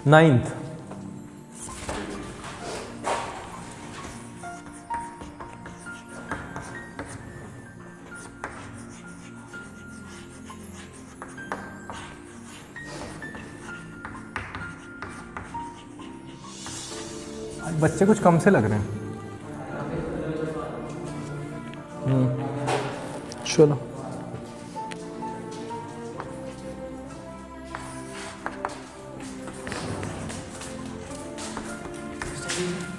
9th, बच्चे कुछ कम से लग रहे हैं। चलो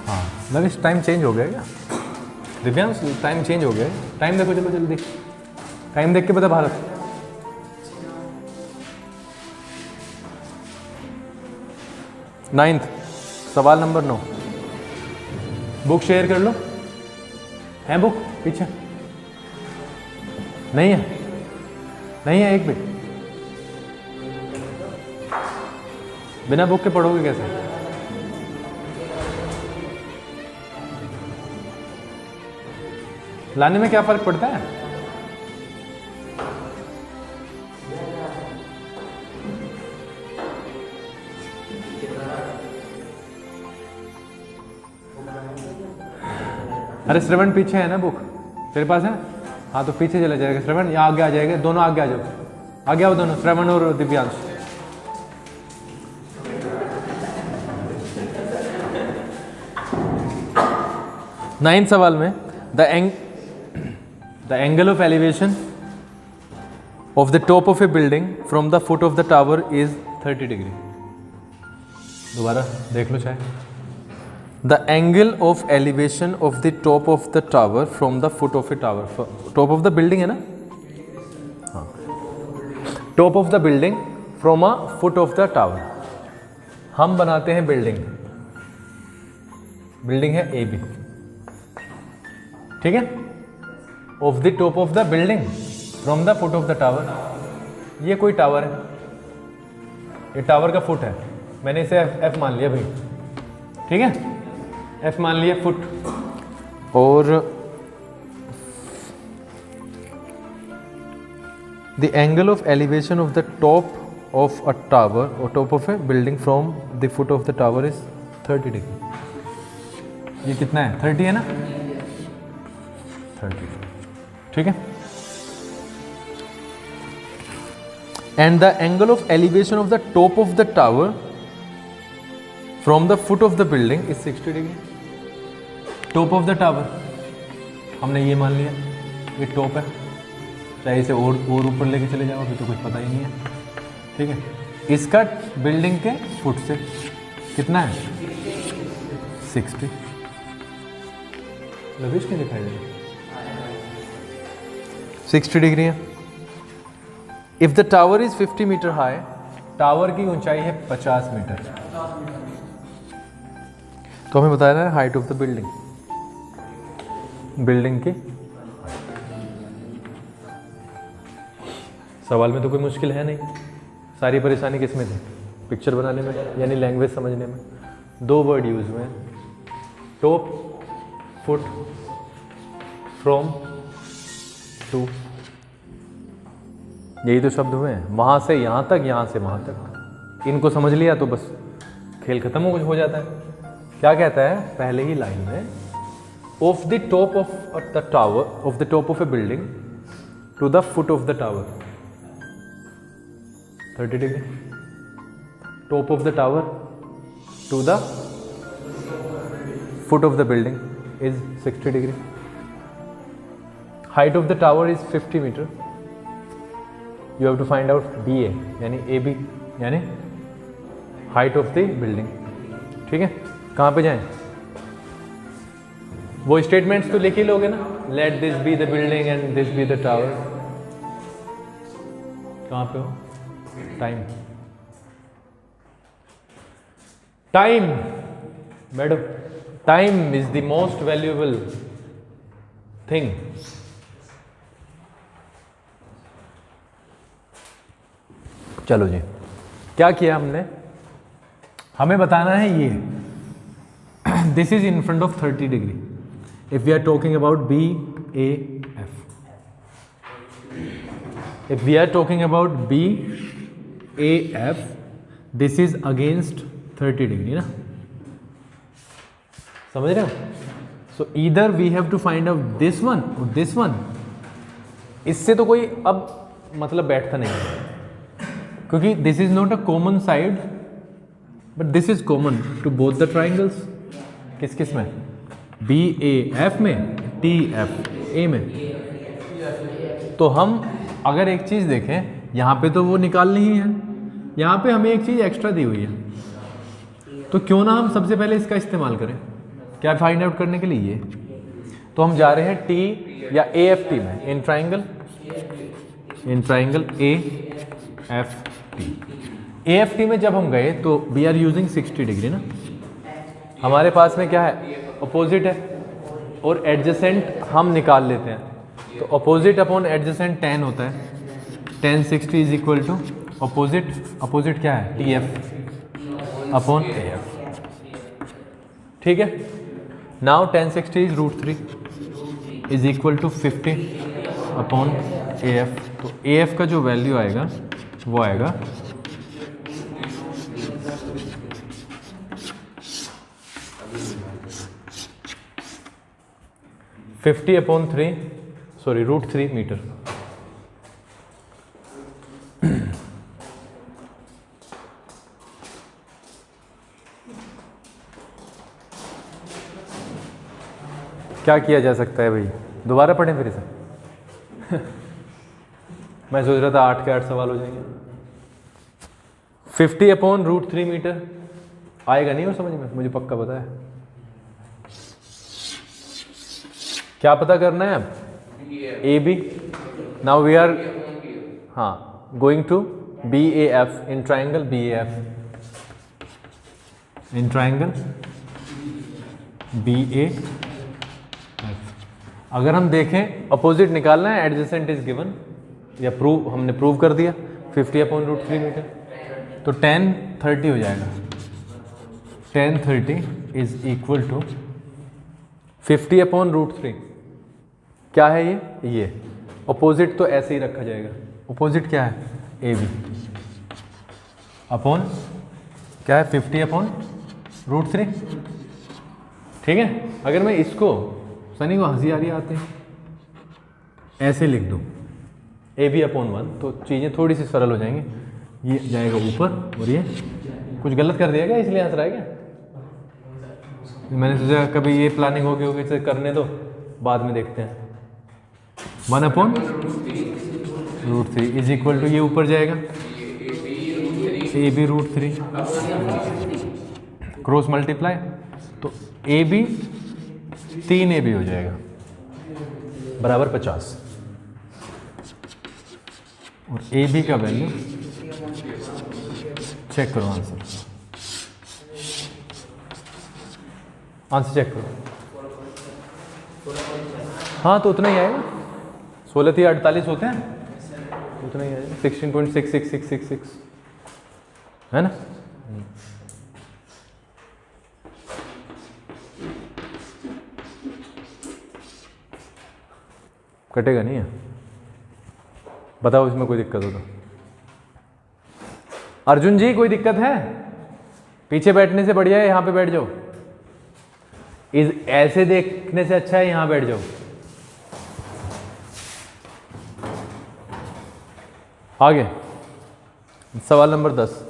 हाँ लविश, टाइम चेंज हो गया क्या? दिव्यांश टाइम चेंज हो गया है। टाइम देखो, चलो जल्दी टाइम देख के बता भारत। नाइन्थ, सवाल नंबर 9। बुक शेयर कर लो। है बुक पीछे? नहीं है, नहीं है एक भी। बिना बुक के पढ़ोगे कैसे? लाने में क्या फर्क पड़ता है? अरे श्रवण पीछे है ना बुक, तेरे पास है? हाँ तो पीछे चला जाएगा श्रवण, या आगे आ जाएगा। दोनों आगे आ जाओ, आगे आओ दोनों, श्रवण और दिव्यांश। नाइन्थ सवाल में the angle of elevation of the top of a building from the foot of the tower is 30 degree. दोबारा देख लो चाहे। The angle of elevation of the top of the tower from the foot of a tower. Top of the building है ना? हाँ. Top of the building from a foot of the tower. हम बनाते हैं building. Building है AB, ठीक है? Of the top of the building from the foot of the tower. ये कोई टावर है, ये टावर का फुट है। मैंने इसे F मान लिया भाई, ठीक है? F मान लिया फुट। और the angle of elevation of the top of a tower और top of a building from the foot of the tower is 30 degree. ये कितना है? 30 है ना? 30, ठीक है? And the angle of elevation of the top of the tower from the foot of the building is 60 degree. Top of the tower हमने ये मान लिया, ये टॉप है, चाहे इसे और ऊपर लेके चले जाओ अभी तो कुछ पता ही नहीं है, ठीक है? इसका बिल्डिंग के फुट से कितना है? 60। लविश क्या दिखाई दे? 60 डिग्री है। If the tower is 50 metre high, tower की ऊंचाई है 50 मीटर, तो हमें बताया है height of the building, building की। सवाल में तो कोई मुश्किल है नहीं, सारी परेशानी किस में थी? पिक्चर बनाने में, यानी लैंग्वेज समझने में। 2 वर्ड यूज हुए हैं, टॉप, फुट, फ्रॉम, टू, यही तो शब्द हुए हैं। वहां से यहां तक, यहां से वहां तक, इनको समझ लिया तो बस खेल खत्म हो जाता है। क्या कहता है पहले ही लाइन में? Of the top of the tower, of the top of a building to the foot of the tower 30 degree. Top of the tower to the foot of the building is 60 degree. Height of the tower is 50 metre. You have to find out BA यानी AB यानी height of the building, ठीक है? कहाँ पे जाएं? वो statements तो लिख ही लोगे ना, let this be the building and this be the tower. कहाँ पे हो? Time, time madam, time is the most valuable thing. चलो जी, क्या किया हमने? हमें बताना है ये this is in front of 30 degree. If we are talking about BAF, if we are talking about BAF, this is against 30 degree ना, समझ रहे हो? So either we have to find out this one और this one. इससे तो कोई अब मतलब बैठता नहीं है, क्योंकि this is not a common side but this is common to both the triangles. किस किस में? बी ए एफ में, टी एफ ए में। तो हम अगर एक चीज़ देखें, यहाँ पे तो वो निकालनी ही है, यहाँ पे हमें एक चीज़ एक्स्ट्रा दी हुई है, तो क्यों ना हम सबसे पहले इसका इस्तेमाल करें। क्या फाइंड आउट करने के लिए? ये तो हम जा रहे हैं टी या ए एफ टी में, in triangle A F T. A F T में जब हम गए तो वी आर यूजिंग 60 डिग्री ना, हमारे पास में क्या है? अपोजिट है, और एडजेसेंट हम निकाल लेते हैं, तो अपोजिट अपॉन एडजेसेंट 10 होता है। 10 60 is equal to opposite, opposite क्या है? T F upon A F. ठीक है, now 10 60 is √3 is equal to 50 upon A F. तो ए एफ का जो वैल्यू आएगा वो आएगा 50 अपॉन 3 सॉरी √3 मीटर। क्या किया जा सकता है भाई? दोबारा पढ़ें फिर इसे। मैं सोच रहा था 8 के 8 सवाल हो जाएंगे। 50 अपॉन √3 मीटर आएगा नहीं, और समझ में मुझे पक्का पता है। क्या पता करना है अब? A B. Now we are going to B A F in triangle B A F, in triangle B A F. अगर हम देखें अपोजिट निकालना है, एडजेसेंट इज गिवन, या प्रूव हमने प्रूव कर दिया 50 अपॉन √3 मीटर, तो 10 30 हो जाएगा। 10 30 इज इक्वल टू 50 अपॉन √3। क्या है ये अपोजिट तो ऐसे ही रखा जाएगा। अपोजिट क्या है? ए बी अपॉन क्या है? 50 अपॉन √3। ठीक है, अगर मैं इसको, सनी को हंसी आ रही आती है, ऐसे लिख दूँ ए बी अपॉन 1, तो चीज़ें थोड़ी सी सरल हो जाएंगी। ये जाएगा ऊपर, और ये कुछ गलत कर दिया क्या, इसलिए हंस रहा है क्या? मैंने सोचा कभी ये प्लानिंग होगी इसे करने दो, बाद में देखते हैं। 1 अपॉन √3 इज इक्वल टू, ये ऊपर जाएगा ए बी √3 क्रॉस मल्टीप्लाई, तो ए बी 3 ए बी हो जाएगा बराबर 50, और ए बी का वैल्यू चेक करो, आंसर चेक करो। हाँ, तो उतना ही आएगा। 16 थी 48 होते हैं, उतना ही आएगा। 16.66666 है ना? कटेगा नहीं है? बताओ इसमें कोई दिक्कत हो तो। अर्जुन जी कोई दिक्कत है? पीछे बैठने से बढ़िया है यहाँ पे बैठ जाओ। ऐसे देखने से अच्छा है यहाँ बैठ जाओ। आगे सवाल नंबर 10।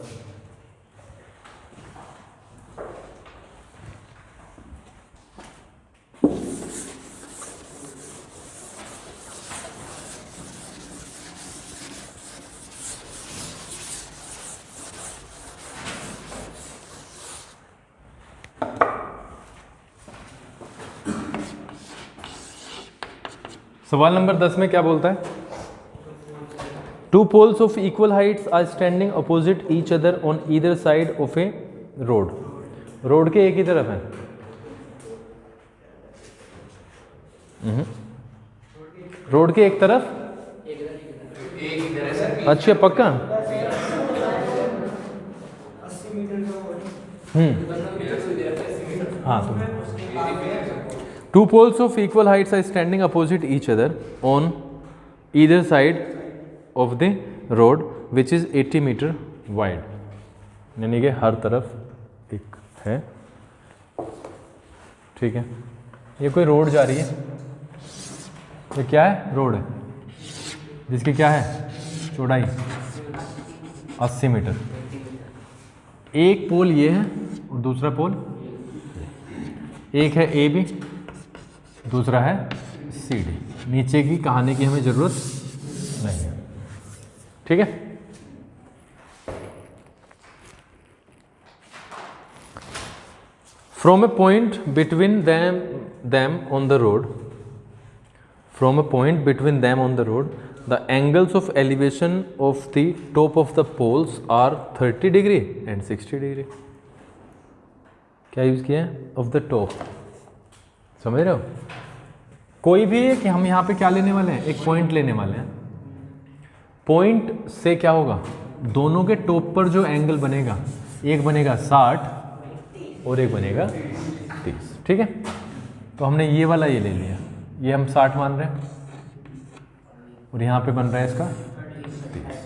सवाल नंबर 10 में क्या बोलता है? Two poles of equal heights are standing opposite each other on either side of a road. Road के एक ही तरफ है। रोड के एक तरफ, अच्छा पक्का। हाँ, two poles of equal heights are standing opposite each other on either side of the road which is 80 meter wide। यानी कि हर तरफ है, ठीक है। ये कोई रोड जा रही है, ये क्या है, रोड है जिसकी क्या है चौड़ाई 80 मीटर। एक पोल ये है और दूसरा पोल, एक है ए बी, दूसरा है सी डी। नीचे की कहानी की हमें ज़रूरत नहीं है, ठीक है। From a point between them on the road, from a point between them on the road, the angles of elevation of the top of the poles are 30 degree and 60 degree. क्या यूज़ किया है, of the top, समझ रहे हो। कोई भी है कि हम यहाँ पे क्या लेने वाले हैं, एक पॉइंट लेने वाले हैं। पॉइंट से क्या होगा, दोनों के टॉप पर जो एंगल बनेगा, एक बनेगा 60 और एक बनेगा 30, ठीक है। तो हमने ये वाला ये ले लिया, ये हम 60 मान रहे हैं और यहाँ पे बन रहा है इसका 30,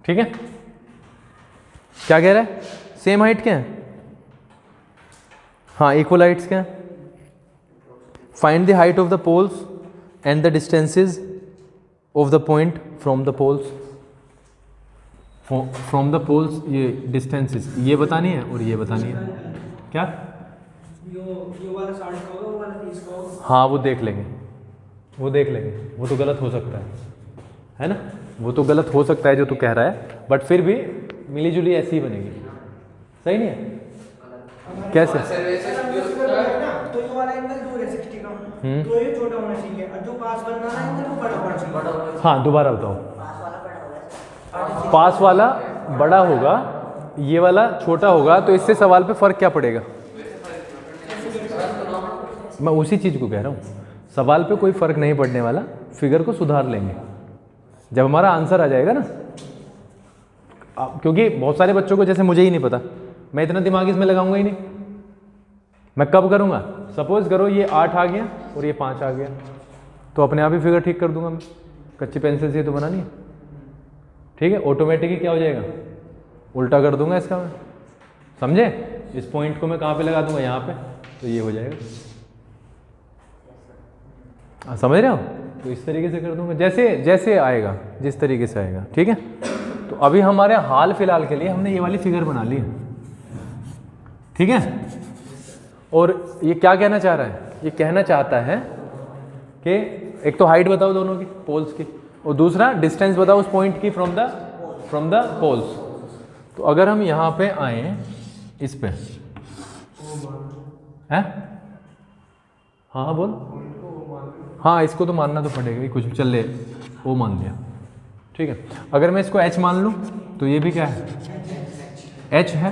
ठीक है। क्या कह रहा है, सेम हाइट क्या है, हाँ इक्वल हाइट्स क्या है। Find the height of the poles and the distances of the point from the poles. From the poles ये डिस्टेंसेस ये बतानी है और ये बतानी है, क्या यो वाला 60 का होगा, वो वाला 30 का होगा। हाँ वो देख लेंगे, वो देख लेंगे, वो तो गलत हो सकता है ना, वो तो गलत हो सकता है जो तू कह रहा है, बट फिर भी मिली जुली ऐसी ही बनेगी, सही नहीं है। कैसे, तो ये वाला एंगल दूर है 60 का, तो ये छोटा होना चाहिए और जो पास बन रहा है वो बड़ा होना चाहिए। हाँ दोबारा बताओ, पास वाला बड़ा होगा, ये वाला छोटा होगा, तो इससे सवाल पे फर्क क्या पड़ेगा। मैं उसी चीज़ को कह रहा हूँ, सवाल पे कोई फर्क नहीं पड़ने वाला, फिगर को सुधार लेंगे जब हमारा आंसर आ जाएगा ना। क्योंकि बहुत सारे बच्चों को, जैसे मुझे ही नहीं पता, मैं इतना दिमाग इसमें लगाऊंगा ही नहीं। मैं कब करूँगा, सपोज करो ये 8 आ गया और ये 5 आ गया, तो अपने आप ही फिगर ठीक कर दूंगा मैं, कच्ची पेंसिल से तो बनानी है, ठीक है। ऑटोमेटिकली क्या हो जाएगा, उल्टा कर दूंगा इसका मैं, समझे। इस पॉइंट को मैं कहाँ पे लगा दूंगा, यहाँ पे, तो ये हो जाएगा, समझ रहे हो। तो इस तरीके से कर दूंगा, जैसे जैसे आएगा, जिस तरीके से आएगा, ठीक है। तो अभी हमारे हाल फिलहाल के लिए हमने ये वाली फिगर बना ली है, ठीक है। और ये क्या कहना चाह रहा है, ये कहना चाहता है कि एक तो हाइट बताओ दोनों की, पोल्स की, और दूसरा डिस्टेंस बताओ उस पॉइंट की फ्रॉम द पोल्स। तो अगर हम यहाँ पे आए इस पे, हैं, हाँ बोल, हाँ इसको तो मानना तो पड़ेगा ही, कुछ भी चल ले, वो मान लिया, ठीक है। अगर मैं इसको h मान लूँ तो ये भी क्या है, h है,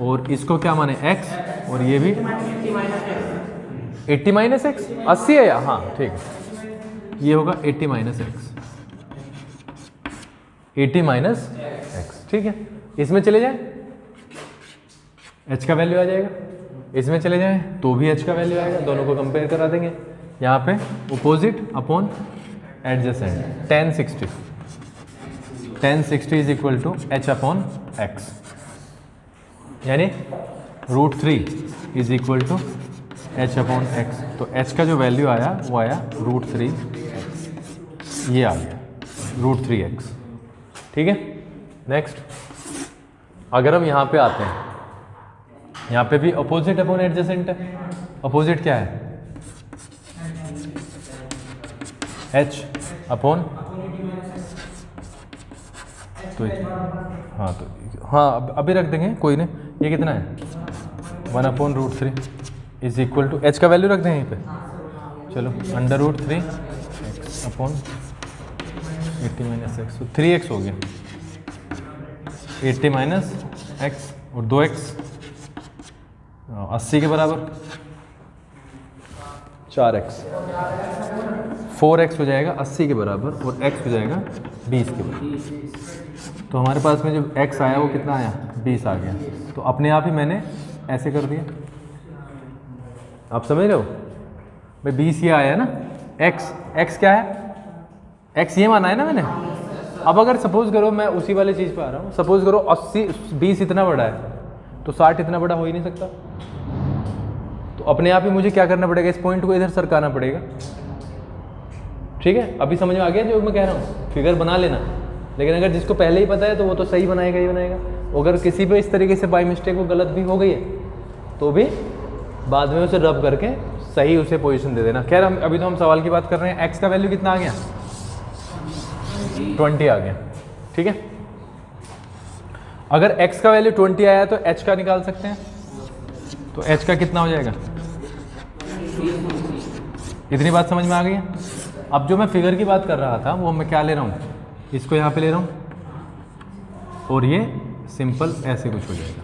और इसको क्या माने x, और ये भी 80 माइनस एक्स, 80 है या, हाँ ठीक है, ये होगा 80 माइनस एक्स, 80 माइनस एक्स, ठीक है। इसमें चले जाए h का वैल्यू आ जाएगा, इसमें चले जाए तो भी h का वैल्यू आएगा, दोनों को कंपेयर करा देंगे। यहाँ पे opposite upon adjacent, tan 60 is equal to h upon x, यानी √3 is equal to h upon x. तो h का जो वैल्यू आया वो आया √3x, ये आ गया √3x, ठीक है। नेक्स्ट, अगर हम यहाँ पे आते हैं, यहाँ पे भी अपोजिट अपॉन एडजेसेंट है। अपोजिट क्या है, h अपॉन, तो हाँ, तो हाँ अभी रख देंगे, कोई नहीं। ये कितना है, 1/√3 इज इक्वल टू, h का वैल्यू रख देंगे यहीं पे, चलो √3x अपॉन 80 माइनस एक्स, तो 3x हो गया, 80 माइनस एक्स और 2x 80 के बराबर, 4x, 4x हो जाएगा 80 के बराबर, और x हो जाएगा 20 के बराबर। तो हमारे पास में जो x आया वो कितना आया, 20 आ गया। तो अपने आप ही मैंने ऐसे कर दिया, आप समझ रहे हो भाई, 20 ये आया ना, x क्या है, x ये माना है ना मैंने। अब अगर सपोज करो मैं उसी वाले चीज़ पे आ रहा हूँ, सपोज करो 20 इतना बड़ा है, तो 60 इतना बड़ा हो ही नहीं सकता। तो अपने आप ही मुझे क्या करना पड़ेगा, इस पॉइंट को इधर सरकाना पड़ेगा। ठीक है, अभी समझ में आ गया जो मैं कह रहा हूँ, फिगर बना लेना। लेकिन अगर जिसको पहले ही पता है तो वो तो सही बनाएगा ही बनाएगा। अगर किसी पे इस तरीके से बाई मिस्टेक वो गलत भी हो गई है तो भी बाद में उसे रब करके सही उसे पोजीशन दे देना। खैर हम अभी तो हम सवाल की बात कर रहे हैं। एक्स का वैल्यू कितना आ गया, 20 आ गया। ठीक है, अगर x का वैल्यू 20 आया तो h का निकाल सकते हैं। तो h का कितना हो जाएगा, इतनी बात समझ में आ गई है। अब जो मैं फिगर की बात कर रहा था वो मैं क्या ले रहा हूँ, इसको यहाँ पे ले रहा हूँ और ये सिंपल ऐसे कुछ हो जाएगा।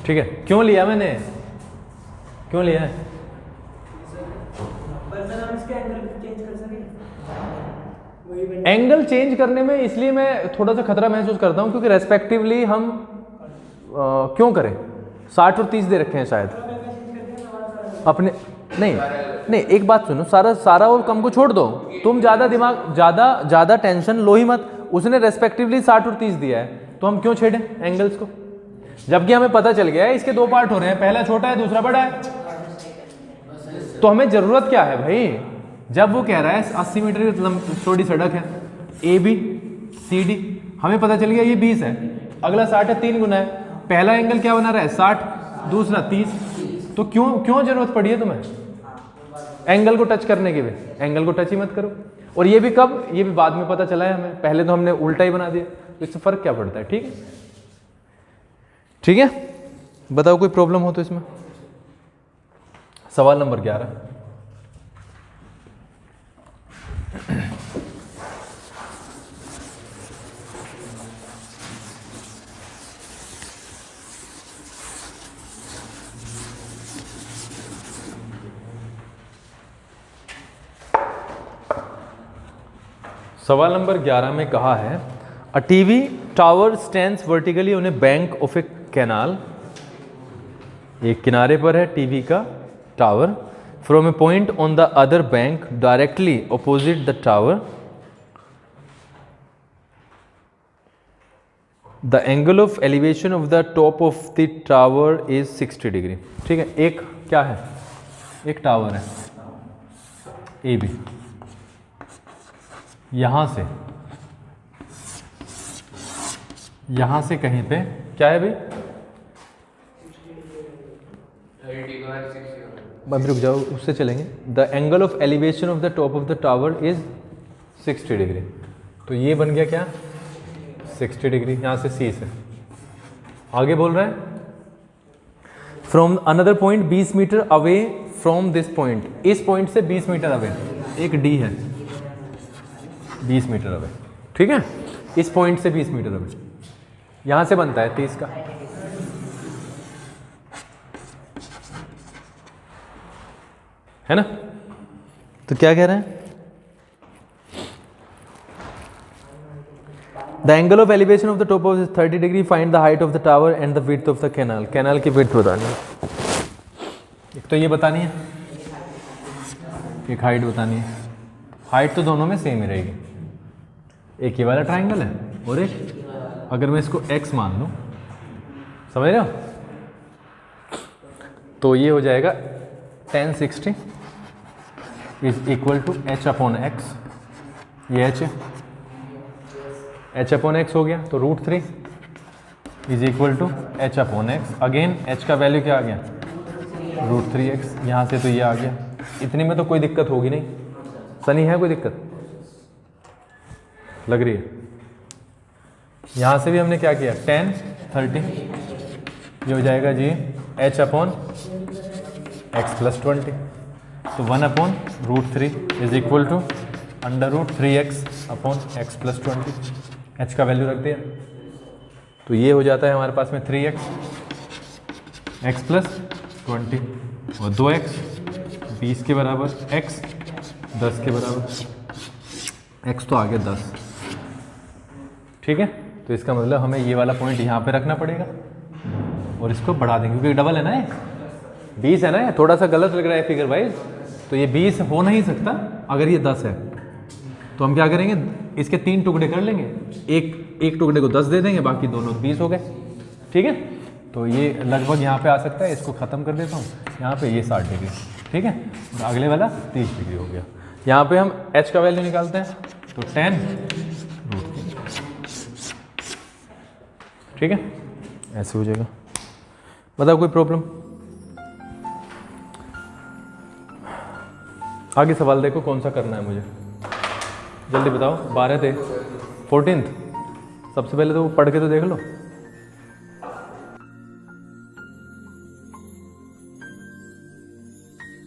ठीक है, क्यों लिया मैंने, क्यों लिया है, एंगल चेंज करने में इसलिए मैं थोड़ा सा खतरा महसूस करता हूँ क्योंकि रेस्पेक्टिवली हम क्यों करें, 60 और 30 दे रखे हैं शायद अपने। नहीं एक बात सुनो, सारा और कम को छोड़ दो, तुम ज़्यादा टेंशन लो ही मत। उसने रेस्पेक्टिवली 60 और 30 दिया है तो हम क्यों छेड़ें एंगल्स को, जबकि हमें पता चल गया है इसके दो पार्ट हो रहे हैं, पहला छोटा है दूसरा बड़ा है। तो हमें ज़रूरत क्या है भाई, जब वो कह रहा है 80 मीटर की चौड़ी सड़क है AB CD, हमें पता चल गया ये 20 है, अगला 60 है, 3 गुना है। पहला एंगल क्या बना रहा है 60, दूसरा 30। तो क्यों जरूरत पड़ी है तुम्हें एंगल को टच करने की भी, एंगल को टच ही मत करो। और ये भी कब, ये भी बाद में पता चला है हमें, पहले तो हमने उल्टा ही बना दिया। तो इससे फर्क क्या पड़ता है। ठीक है, ठीक है, बताओ कोई प्रॉब्लम हो तो इसमें। सवाल नंबर 11, सवाल नंबर 11 में कहा है a TV tower stands vertically on A bank of A canal, एक किनारे पर है टीवी का tower, from A point on the other bank directly opposite the tower, the angle of elevation of the top of the tower is 60 degree. ठीक है, एक क्या है, एक टावर है AB, यहां से कहीं पे क्या है भाई, अभी रुक जाओ उससे चलेंगे। The angle of elevation of the top of the tower is 60 degree. तो ये बन गया क्या 60 डिग्री, यहां से C से आगे बोल रहा है from another point 20 metre away from this point, इस पॉइंट से 20 मीटर अवे, एक D है 20 मीटर अवे। ठीक है, इस पॉइंट से 20 मीटर अवे, यहां से बनता है 30 का। है ना, तो क्या कह रहे हैं, the angle of elevation of the top of 30 degree, find the height of the tower and the width of the canal. Canal की विड्थ बतानी है, एक तो ये बतानी है, एक हाइट बतानी है। हाइट तो दोनों में सेम ही रहेगी, एक ये वाला ट्राइंगल है और एक, अगर मैं इसको x मान लूँ, समझ रहे हो, तो ये हो जाएगा tan 60 is equal to h/x, ये h है, h/x हो गया, तो √3 is equal to h/x। Again h का वैल्यू क्या आ गया √3x, यहाँ से तो ये आ गया। इतनी में तो कोई दिक्कत होगी नहीं, सनी है कोई दिक्कत लग रही है। यहाँ से भी हमने क्या किया tan 30, ये हो जाएगा जी h/x + 20, तो 1/√3 is equal to √3x/x + 20। h का वैल्यू रख दिया, तो ये हो जाता है हमारे पास में 3x x + 20 और 2x 20 के बराबर, x 10 के बराबर, x तो आ गया 10। ठीक है, तो इसका मतलब हमें ये वाला पॉइंट यहाँ पे रखना पड़ेगा और इसको बढ़ा देंगे क्योंकि डबल है ना, ये 20 है ना, ये थोड़ा सा गलत लग रहा है फिगर वाइज, तो ये 20 हो नहीं सकता अगर ये 10 है। तो हम क्या करेंगे, इसके 3 टुकड़े कर लेंगे, एक टुकड़े को 10 दे देंगे, बाकी दोनों 20 हो गए। ठीक है, तो ये लगभग यहाँ पे आ सकता है, इसको ख़त्म कर देता हूँ, यहाँ पे ये 60 डिग्री, ठीक है, और अगले वाला 30 डिग्री हो गया। यहाँ पे हम h का वैल्यू निकालते हैं, तो 10 ठीक है, ऐसे हो जाएगा। बताओ कोई प्रॉब्लम? आगे सवाल देखो कौन सा करना है मुझे, जल्दी बताओ। 12 थे, 14th, सबसे पहले तो वो पढ़ के तो देख लो।